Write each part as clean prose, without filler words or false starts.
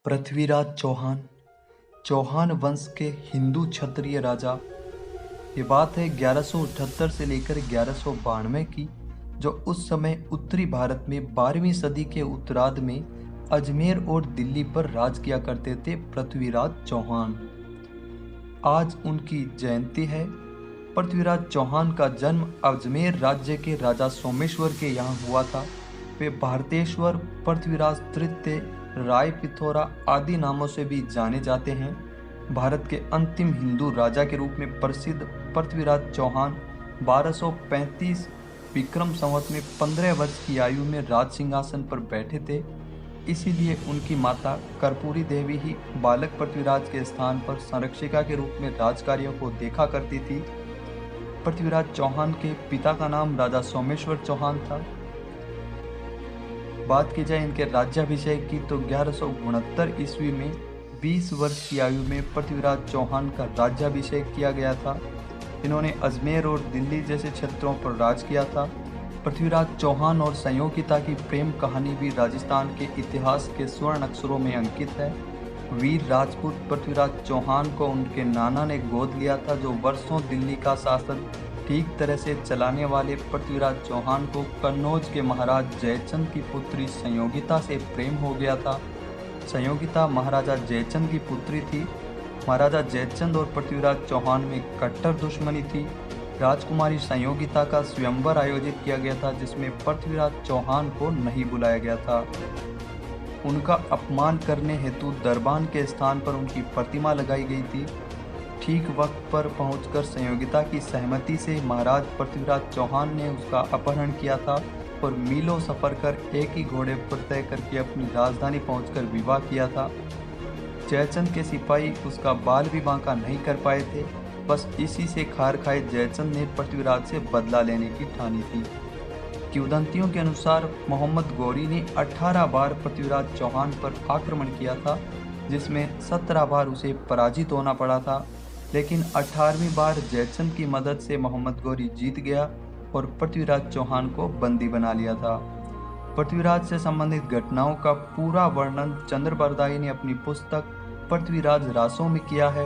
पृथ्वीराज चौहान चौहान वंश के हिंदू क्षत्रिय राजा। ये बात है 1178 से लेकर 1192 की, जो उस समय उत्तरी भारत में 12वीं सदी के उत्तरार्ध में अजमेर और दिल्ली पर राज किया करते थे पृथ्वीराज चौहान। आज उनकी जयंती है। पृथ्वीराज चौहान का जन्म अजमेर राज्य के राजा सोमेश्वर के यहाँ हुआ था। वे भारतेश्वर, पृथ्वीराज तृतीय, राय पिथौरा आदि नामों से भी जाने जाते हैं। भारत के अंतिम हिंदू राजा के रूप में प्रसिद्ध पृथ्वीराज चौहान 1235 विक्रम संवत में 15 वर्ष की आयु में राज सिंहासन पर बैठे थे। इसीलिए उनकी माता कर्पूरी देवी ही बालक पृथ्वीराज के स्थान पर संरक्षिका के रूप में राजकार्यों को देखा करती थी। पृथ्वीराज चौहान के पिता का नाम राजा सोमेश्वर चौहान था। बात की जाए इनके राज्याभिषेक की तो 1169 ईस्वी में 20 वर्ष की आयु में पृथ्वीराज चौहान का राज्याभिषेक किया गया था। इन्होंने अजमेर और दिल्ली जैसे क्षेत्रों पर राज किया था। पृथ्वीराज चौहान और संयोगिता की प्रेम कहानी भी राजस्थान के इतिहास के स्वर्ण अक्षरों में अंकित है। वीर राजपूत पृथ्वीराज चौहान को उनके नाना ने गोद लिया था, जो वर्षों दिल्ली का शासन ठीक तरह से चलाने वाले पृथ्वीराज चौहान को कन्नौज के महाराज जयचंद की पुत्री संयोगिता से प्रेम हो गया था। संयोगिता महाराजा जयचंद की पुत्री थी। महाराजा जयचंद और पृथ्वीराज चौहान में कट्टर दुश्मनी थी। राजकुमारी संयोगिता का स्वयंवर आयोजित किया गया था, जिसमें पृथ्वीराज चौहान को नहीं बुलाया गया था। उनका अपमान करने हेतु दरबान के स्थान पर उनकी प्रतिमा लगाई गई थी। ठीक वक्त पर पहुंचकर संयोगिता की सहमति से महाराज पृथ्वीराज चौहान ने उसका अपहरण किया था और मीलों सफर कर एक ही घोड़े पर तय करके अपनी राजधानी पहुंचकर विवाह किया था। जयचंद के सिपाही उसका बाल भी बांका नहीं कर पाए थे। बस इसी से खार खाए जयचंद ने पृथ्वीराज से बदला लेने की ठानी थी। किंवदंतियों के अनुसार मोहम्मद गौरी ने 18 बार पृथ्वीराज चौहान पर आक्रमण किया था, जिसमें 17 बार उसे पराजित होना पड़ा था। लेकिन 18वीं बार जयचंद की मदद से मोहम्मद गौरी जीत गया और पृथ्वीराज चौहान को बंदी बना लिया था। पृथ्वीराज से संबंधित घटनाओं का पूरा वर्णन चंद्र बरदाई ने अपनी पुस्तक पृथ्वीराज रासों में किया है।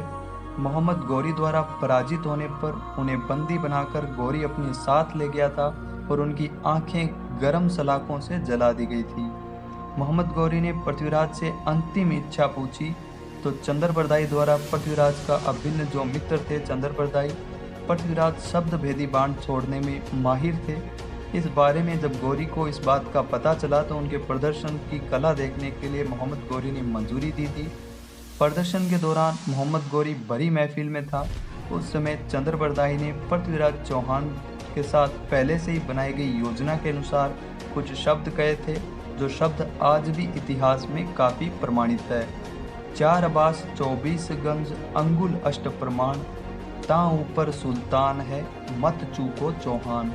मोहम्मद गौरी द्वारा पराजित होने पर उन्हें बंदी बनाकर गौरी अपने साथ ले गया था और उनकी आंखें गर्म सलाखों से जला दी गई थी। मोहम्मद गौरी ने पृथ्वीराज से अंतिम इच्छा पूछी तो चंद्र बरदाई द्वारा पृथ्वीराज का अभिन्न जो मित्र थे चंद्र बरदाई, पृथ्वीराज शब्द भेदी बाण छोड़ने में माहिर थे। इस बारे में जब गौरी को इस बात का पता चला तो उनके प्रदर्शन की कला देखने के लिए मोहम्मद गौरी ने मंजूरी दी थी। प्रदर्शन के दौरान मोहम्मद गौरी बड़ी महफिल में था। उस समय चंद्र बरदाई ने पृथ्वीराज चौहान के साथ पहले से ही बनाई गई योजना के अनुसार कुछ शब्द कहे थे, जो शब्द आज भी इतिहास में काफ़ी प्रमाणित है। 4 अबास 24 गंज अंगुल अष्ट प्रमाण, ता ऊपर सुल्तान है मत चूको चौहान।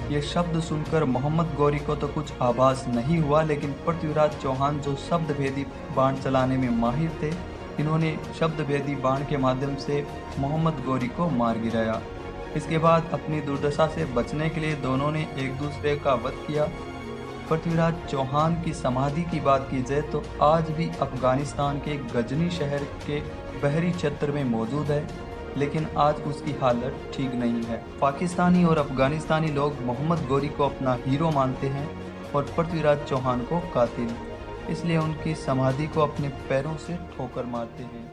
ये शब्द सुनकर मोहम्मद गौरी को तो कुछ आभास नहीं हुआ, लेकिन पृथ्वीराज चौहान जो शब्द भेदी बाण चलाने में माहिर थे, इन्होंने शब्द भेदी बाण के माध्यम से मोहम्मद गौरी को मार गिराया। इसके बाद अपनी दुर्दशा से बचने के लिए दोनों ने एक दूसरे का वध किया। पृथ्वीराज चौहान की समाधि की बात की जाए तो आज भी अफगानिस्तान के गजनी शहर के बहरी क्षेत्र में मौजूद है, लेकिन आज उसकी हालत ठीक नहीं है। पाकिस्तानी और अफगानिस्तानी लोग मोहम्मद गौरी को अपना हीरो मानते हैं और पृथ्वीराज चौहान को कातिल, इसलिए उनकी समाधि को अपने पैरों से ठोकर मारते हैं।